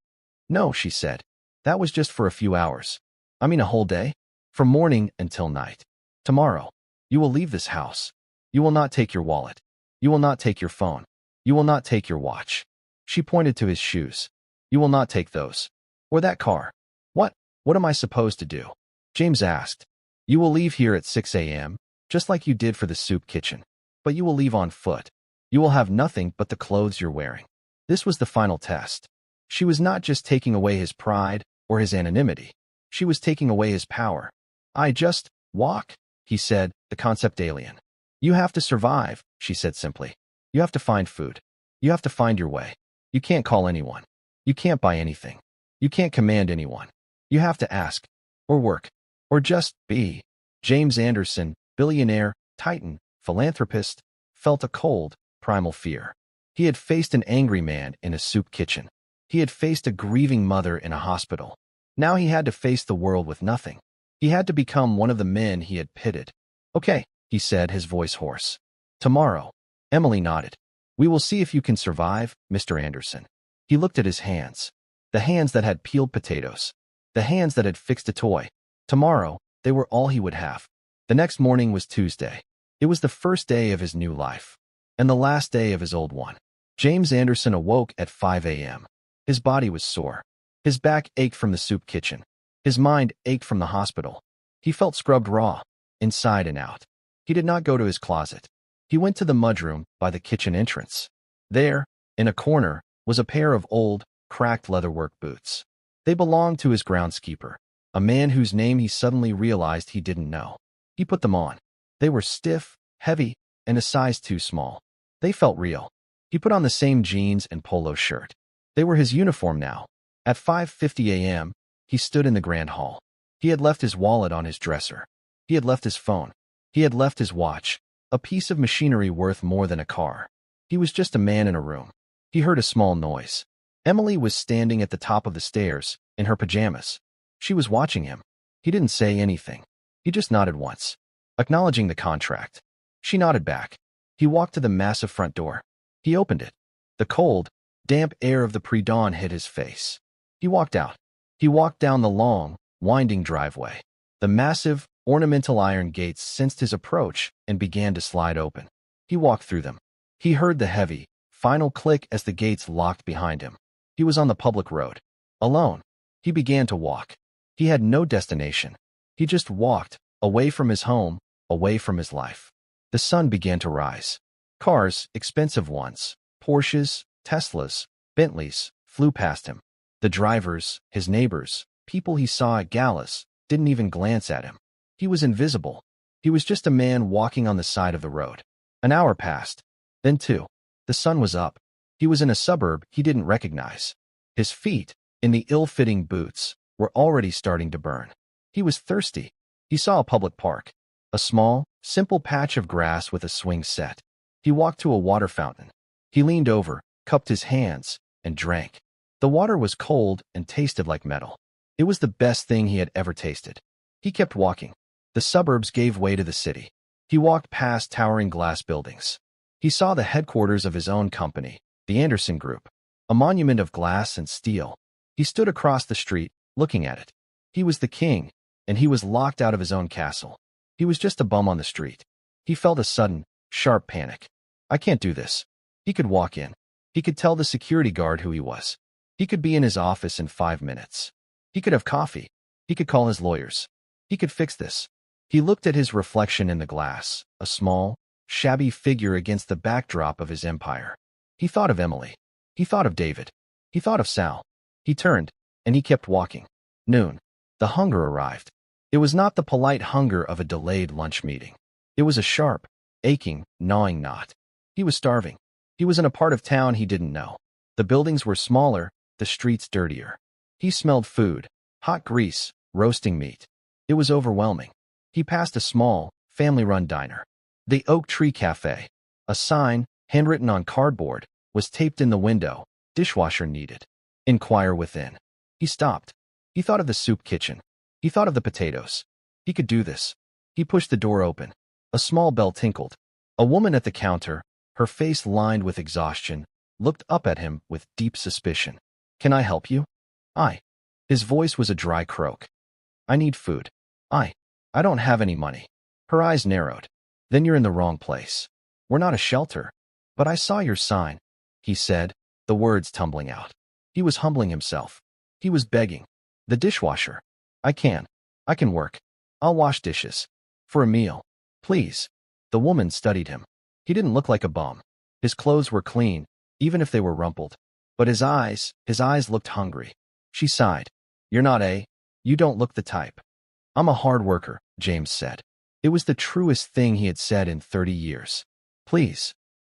No, she said. That was just for a few hours. I mean a whole day? From morning until night. Tomorrow. You will leave this house. You will not take your wallet. You will not take your phone. You will not take your watch. She pointed to his shoes. You will not take those. Or that car. What? What am I supposed to do? James asked. You will leave here at 6 a.m., just like you did for the soup kitchen. But you will leave on foot. You will have nothing but the clothes you're wearing. This was the final test. She was not just taking away his pride or his anonymity. She was taking away his power. I just walk, he said, the concept alien. You have to survive, she said simply. You have to find food. You have to find your way. You can't call anyone. You can't buy anything. You can't command anyone. You have to ask, or work, or just be. James Anderson, billionaire, titan, philanthropist, felt a cold, primal fear. He had faced an angry man in a soup kitchen. He had faced a grieving mother in a hospital. Now he had to face the world with nothing. He had to become one of the men he had pitted. Okay, he said, his voice hoarse. Tomorrow. Emily nodded. We will see if you can survive, Mr. Anderson. He looked at his hands. The hands that had peeled potatoes. The hands that had fixed a toy. Tomorrow, they were all he would have. The next morning was Tuesday. It was the first day of his new life. And the last day of his old one. James Anderson awoke at 5 a.m. His body was sore. His back ached from the soup kitchen. His mind ached from the hospital. He felt scrubbed raw, inside and out. He did not go to his closet. He went to the mudroom by the kitchen entrance. There, in a corner, was a pair of old, cracked leatherwork boots. They belonged to his groundskeeper, a man whose name he suddenly realized he didn't know. He put them on. They were stiff, heavy, and a size too small. They felt real. He put on the same jeans and polo shirt. They were his uniform now. At 5:50 a.m., he stood in the grand hall. He had left his wallet on his dresser. He had left his phone. He had left his watch, a piece of machinery worth more than a car. He was just a man in a room. He heard a small noise. Emily was standing at the top of the stairs, in her pajamas. She was watching him. He didn't say anything. He just nodded once, acknowledging the contract. She nodded back. He walked to the massive front door. He opened it. The cold, damp air of the pre-dawn hit his face. He walked out. He walked down the long, winding driveway. The massive, ornamental iron gates sensed his approach and began to slide open. He walked through them. He heard the heavy, final click as the gates locked behind him. He was on the public road. Alone. He began to walk. He had no destination. He just walked, away from his home, away from his life. The sun began to rise. Cars, expensive ones, Porsches, Teslas, Bentleys, flew past him. The drivers, his neighbors, people he saw at galas, didn't even glance at him. He was invisible. He was just a man walking on the side of the road. An hour passed. Then two. The sun was up. He was in a suburb he didn't recognize. His feet, in the ill-fitting boots, were already starting to burn. He was thirsty. He saw a public park. A small, simple patch of grass with a swing set. He walked to a water fountain. He leaned over, cupped his hands, and drank. The water was cold and tasted like metal. It was the best thing he had ever tasted. He kept walking. The suburbs gave way to the city. He walked past towering glass buildings. He saw the headquarters of his own company, the Anderson Group, a monument of glass and steel. He stood across the street, looking at it. He was the king, and he was locked out of his own castle. He was just a bum on the street. He felt a sudden, sharp panic. I can't do this. He could walk in. He could tell the security guard who he was. He could be in his office in 5 minutes. He could have coffee. He could call his lawyers. He could fix this. He looked at his reflection in the glass, a small, shabby figure against the backdrop of his empire. He thought of Emily. He thought of David. He thought of Sal. He turned, and he kept walking. Noon. The hunger arrived. It was not the polite hunger of a delayed lunch meeting. It was a sharp, aching, gnawing knot. He was starving. He was in a part of town he didn't know. The buildings were smaller, the streets dirtier. He smelled food, hot grease, roasting meat. It was overwhelming. He passed a small, family-run diner. The Oak Tree Cafe. A sign, handwritten on cardboard, was taped in the window. Dishwasher needed. Inquire within. He stopped. He thought of the soup kitchen. He thought of the potatoes. He could do this. He pushed the door open. A small bell tinkled. A woman at the counter, her face lined with exhaustion, looked up at him with deep suspicion. Can I help you? His voice was a dry croak. I need food. I don't have any money. Her eyes narrowed. Then you're in the wrong place. We're not a shelter. But I saw your sign, he said, the words tumbling out. He was humbling himself. He was begging. The dishwasher. I can work. I'll wash dishes. For a meal. Please. The woman studied him. He didn't look like a bum. His clothes were clean, even if they were rumpled. But his eyes looked hungry. She sighed. You don't look the type. I'm a hard worker, James said. It was the truest thing he had said in 30 years. Please.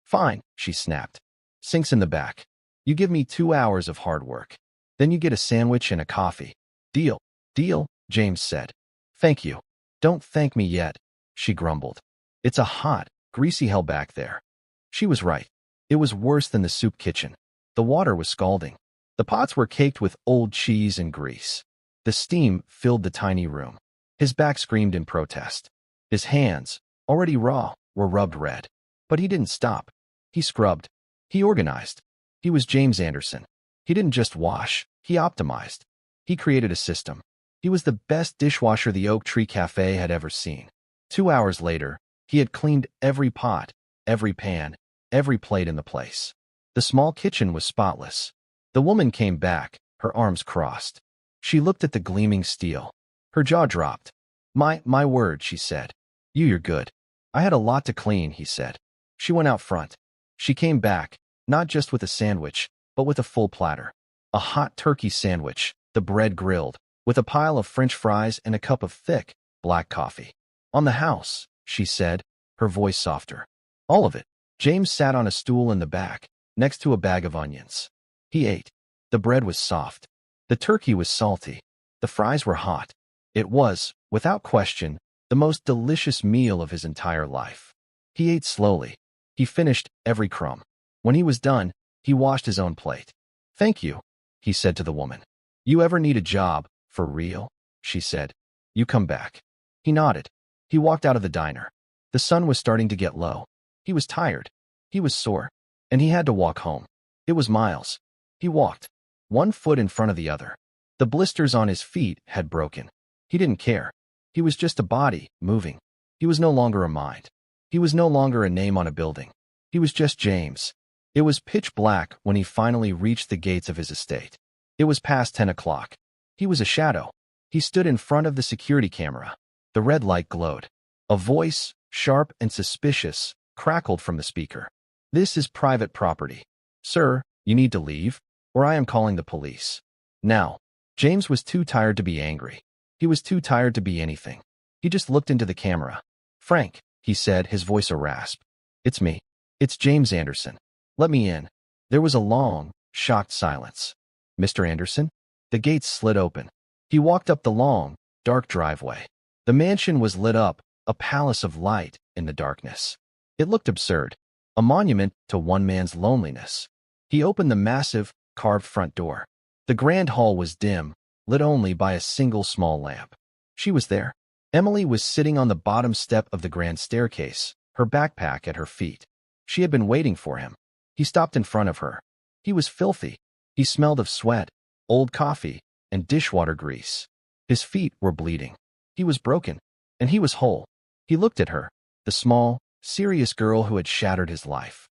Fine, she snapped. Sink's in the back. You give me 2 hours of hard work. Then you get a sandwich and a coffee. Deal, James said. Thank you. Don't thank me yet, she grumbled. It's a hot, greasy hell back there. She was right. It was worse than the soup kitchen. The water was scalding. The pots were caked with old cheese and grease. The steam filled the tiny room. His back screamed in protest. His hands, already raw, were rubbed red. But he didn't stop. He scrubbed. He organized. He was James Anderson. He didn't just wash, he optimized. He created a system. He was the best dishwasher the Oak Tree Cafe had ever seen. 2 hours later, he had cleaned every pot, every pan, every plate in the place. The small kitchen was spotless. The woman came back, her arms crossed. She looked at the gleaming steel. Her jaw dropped. My word, she said. You're good. I had a lot to clean, he said. She went out front. She came back, not just with a sandwich, but with a full platter. A hot turkey sandwich, the bread grilled, with a pile of French fries and a cup of thick, black coffee. On the house, she said, her voice softer. All of it. James sat on a stool in the back, next to a bag of onions. He ate. The bread was soft. The turkey was salty. The fries were hot. It was, without question, the most delicious meal of his entire life. He ate slowly. He finished every crumb. When he was done, he washed his own plate. Thank you, he said to the woman. You ever need a job, for real? She said. You come back. He nodded. He walked out of the diner. The sun was starting to get low. He was tired. He was sore. And he had to walk home. It was miles. He walked, 1 foot in front of the other. The blisters on his feet had broken. He didn't care. He was just a body, moving. He was no longer a mind. He was no longer a name on a building. He was just James. It was pitch black when he finally reached the gates of his estate. It was past 10 o'clock. He was a shadow. He stood in front of the security camera. The red light glowed. A voice, sharp and suspicious, crackled from the speaker. This is private property. Sir, you need to leave, or I am calling the police. Now. James was too tired to be angry. He was too tired to be anything. He just looked into the camera. Frank, he said, his voice a rasp. It's me. It's James Anderson. Let me in. There was a long, shocked silence. Mr. Anderson? The gates slid open. He walked up the long, dark driveway. The mansion was lit up, a palace of light in the darkness. It looked absurd, a monument to one man's loneliness. He opened the massive, carved front door. The grand hall was dim, lit only by a single small lamp. She was there. Emily was sitting on the bottom step of the grand staircase, her backpack at her feet. She had been waiting for him. He stopped in front of her. He was filthy. He smelled of sweat, old coffee, and dishwater grease. His feet were bleeding. He was broken, and he was whole. He looked at her. the small, serious girl who had shattered his life.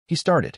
He started.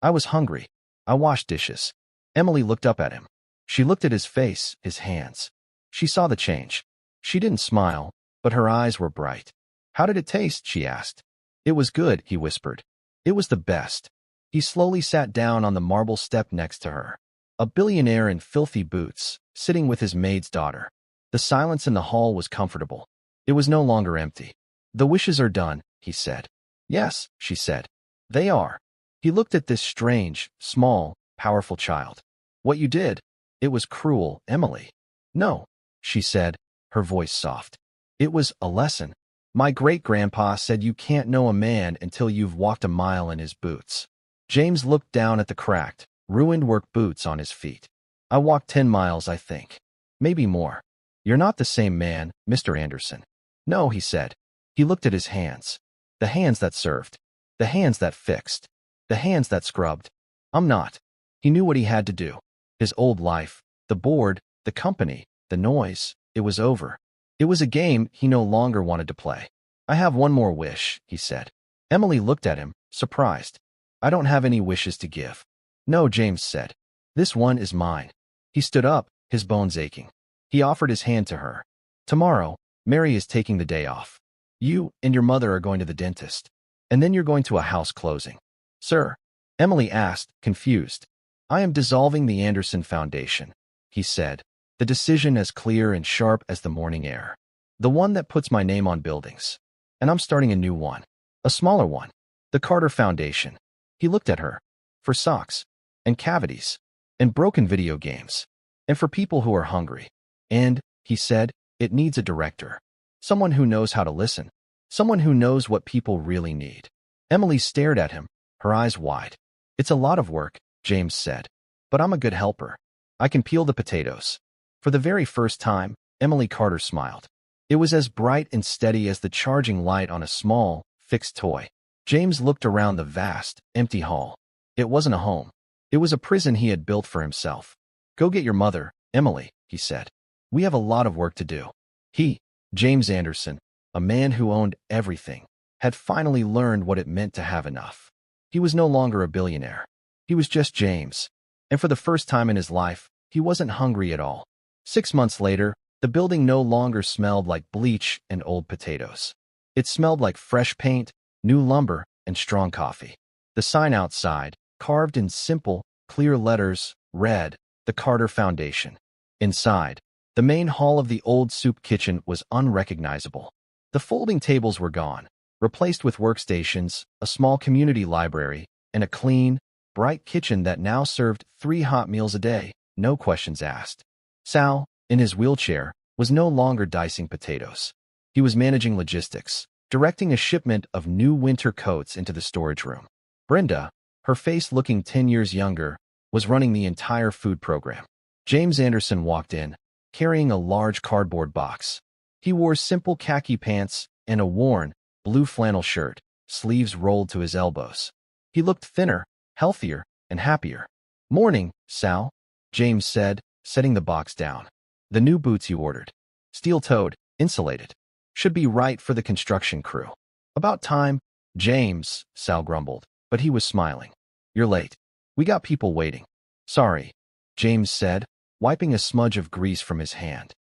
I was hungry. I washed dishes. Emily looked up at him. She looked at his face, his hands. She saw the change. She didn't smile, but her eyes were bright. How did it taste? She asked. It was good, he whispered. It was the best. He slowly sat down on the marble step next to her. A billionaire in filthy boots, sitting with his maid's daughter. The silence in the hall was comfortable. It was no longer empty. The wishes are done, he said. Yes, she said. They are. He looked at this strange, small, powerful child. What you did? It was cruel, Emily. No, she said, her voice soft. It was a lesson. My great-grandpa said you can't know a man until you've walked a mile in his boots. James looked down at the cracked, ruined work boots on his feet. I walked 10 miles, I think. Maybe more. You're not the same man, Mr. Anderson. No, he said. He looked at his hands. The hands that served. The hands that fixed. The hands that scrubbed. I'm not. He knew what he had to do. His old life, the board, the company, the noise, it was over. It was a game he no longer wanted to play. I have one more wish, he said. Emily looked at him, surprised. I don't have any wishes to give. No, James said. This one is mine. He stood up, his bones aching. He offered his hand to her. Tomorrow, Mary is taking the day off. You and your mother are going to the dentist. And then you're going to a house closing. Sir? Emily asked, confused. I am dissolving the Anderson Foundation, he said, the decision as clear and sharp as the morning air. The one that puts my name on buildings. And I'm starting a new one. A smaller one. The Carter Foundation. He looked at her. For socks. And cavities. And broken video games. And for people who are hungry. And, he said, it needs a director. Someone who knows how to listen. Someone who knows what people really need. Emily stared at him, her eyes wide. It's a lot of work, James said. But I'm a good helper. I can peel the potatoes. For the very first time, Emily Carter smiled. It was as bright and steady as the charging light on a small, fixed toy. James looked around the vast, empty hall. It wasn't a home. It was a prison he had built for himself. Go get your mother, Emily, he said. We have a lot of work to do. He, James Anderson, a man who owned everything, had finally learned what it meant to have enough. He was no longer a billionaire. He was just James. And for the first time in his life, he wasn't hungry at all. 6 months later, the building no longer smelled like bleach and old potatoes. It smelled like fresh paint, new lumber, and strong coffee. The sign outside, carved in simple, clear letters, read, The Carter Foundation. Inside, the main hall of the old soup kitchen was unrecognizable. The folding tables were gone, replaced with workstations, a small community library, and a clean, bright kitchen that now served 3 hot meals a day, no questions asked. Sal, in his wheelchair, was no longer dicing potatoes. He was managing logistics, directing a shipment of new winter coats into the storage room. Brenda, her face looking 10 years younger, was running the entire food program. James Anderson walked in, carrying a large cardboard box. He wore simple khaki pants and a worn, blue flannel shirt, sleeves rolled to his elbows. He looked thinner, healthier, and happier. Morning, Sal, James said, setting the box down. The new boots you ordered. Steel-toed, insulated. Should be right for the construction crew. About time, James, Sal grumbled, but he was smiling. You're late. We got people waiting. Sorry, James said, wiping a smudge of grease from his hand.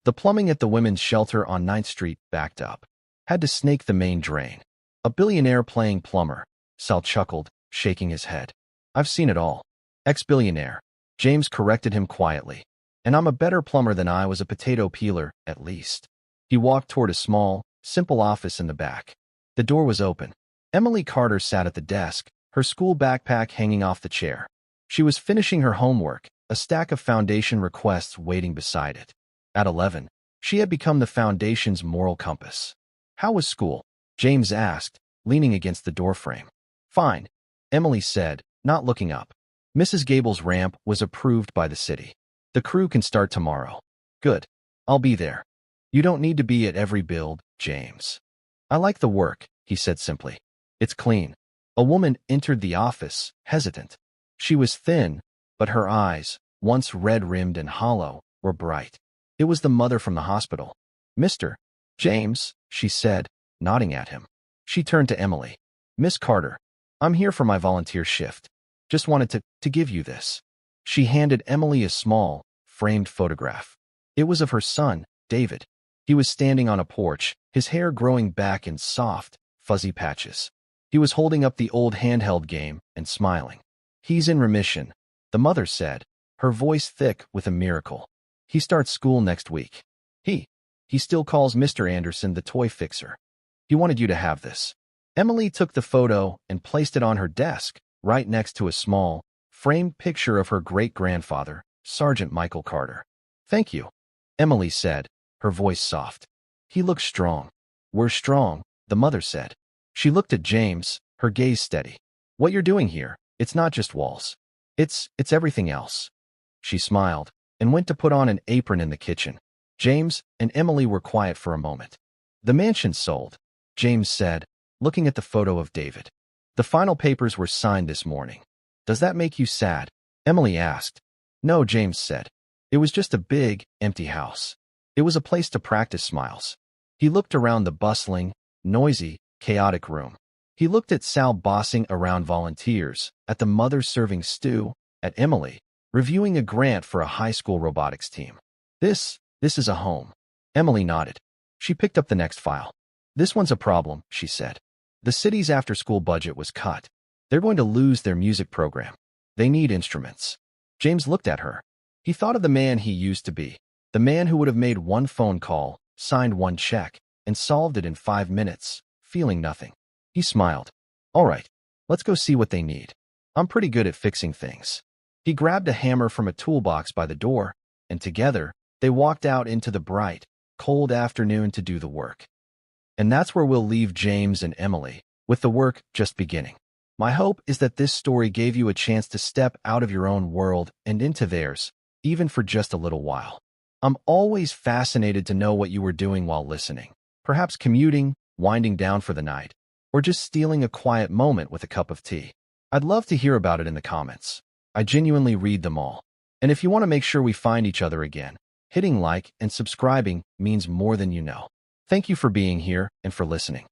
The plumbing at the women's shelter on 9th Street backed up. Had to snake the main drain. A billionaire playing plumber, Sal chuckled, shaking his head. I've seen it all. Ex-billionaire, James corrected him quietly. And I'm a better plumber than I was a potato peeler, at least. He walked toward a small, simple office in the back. The door was open. Emily Carter sat at the desk, her school backpack hanging off the chair. She was finishing her homework, a stack of foundation requests waiting beside it. At 11, she had become the foundation's moral compass. How was school? James asked, leaning against the doorframe. Fine, Emily said, not looking up. Mrs. Gable's ramp was approved by the city. The crew can start tomorrow. Good. I'll be there. You don't need to be at every build, James. I like the work, he said simply. It's clean. A woman entered the office, hesitant. She was thin, but her eyes, once red-rimmed and hollow, were bright. It was the mother from the hospital. Mr. James, she said, nodding at him. She turned to Emily. Miss Carter, I'm here for my volunteer shift. Just wanted to give you this. She handed Emily a small, framed photograph. It was of her son, David. He was standing on a porch, his hair growing back in soft, fuzzy patches. He was holding up the old handheld game and smiling. He's in remission, the mother said, her voice thick with a miracle. He starts school next week. He still calls Mr. Anderson the toy fixer. He wanted you to have this. Emily took the photo and placed it on her desk, right next to a small, framed picture of her great-grandfather, Sergeant Michael Carter. Thank you, Emily said, her voice soft. He looks strong. We're strong, the mother said. She looked at James, her gaze steady. What you're doing here, it's not just walls. It's everything else. She smiled and went to put on an apron in the kitchen. James and Emily were quiet for a moment. The mansion's sold, James said, looking at the photo of David. The final papers were signed this morning. Does that make you sad? Emily asked. No, James said. It was just a big, empty house. It was a place to practice smiles. He looked around the bustling, noisy, chaotic room. He looked at Sal bossing around volunteers, at the mother serving stew, at Emily, reviewing a grant for a high school robotics team. This is a home. Emily nodded. She picked up the next file. This one's a problem, she said. The city's after-school budget was cut. They're going to lose their music program. They need instruments. James looked at her. He thought of the man he used to be, the man who would have made one phone call, signed one check, and solved it in 5 minutes, feeling nothing. He smiled. All right, let's go see what they need. I'm pretty good at fixing things. He grabbed a hammer from a toolbox by the door, and together, they walked out into the bright, cold afternoon to do the work. And that's where we'll leave James and Emily, with the work just beginning. My hope is that this story gave you a chance to step out of your own world and into theirs, even for just a little while. I'm always fascinated to know what you were doing while listening. Perhaps commuting, winding down for the night, or just stealing a quiet moment with a cup of tea. I'd love to hear about it in the comments. I genuinely read them all. And if you want to make sure we find each other again, hitting like and subscribing means more than you know. Thank you for being here and for listening.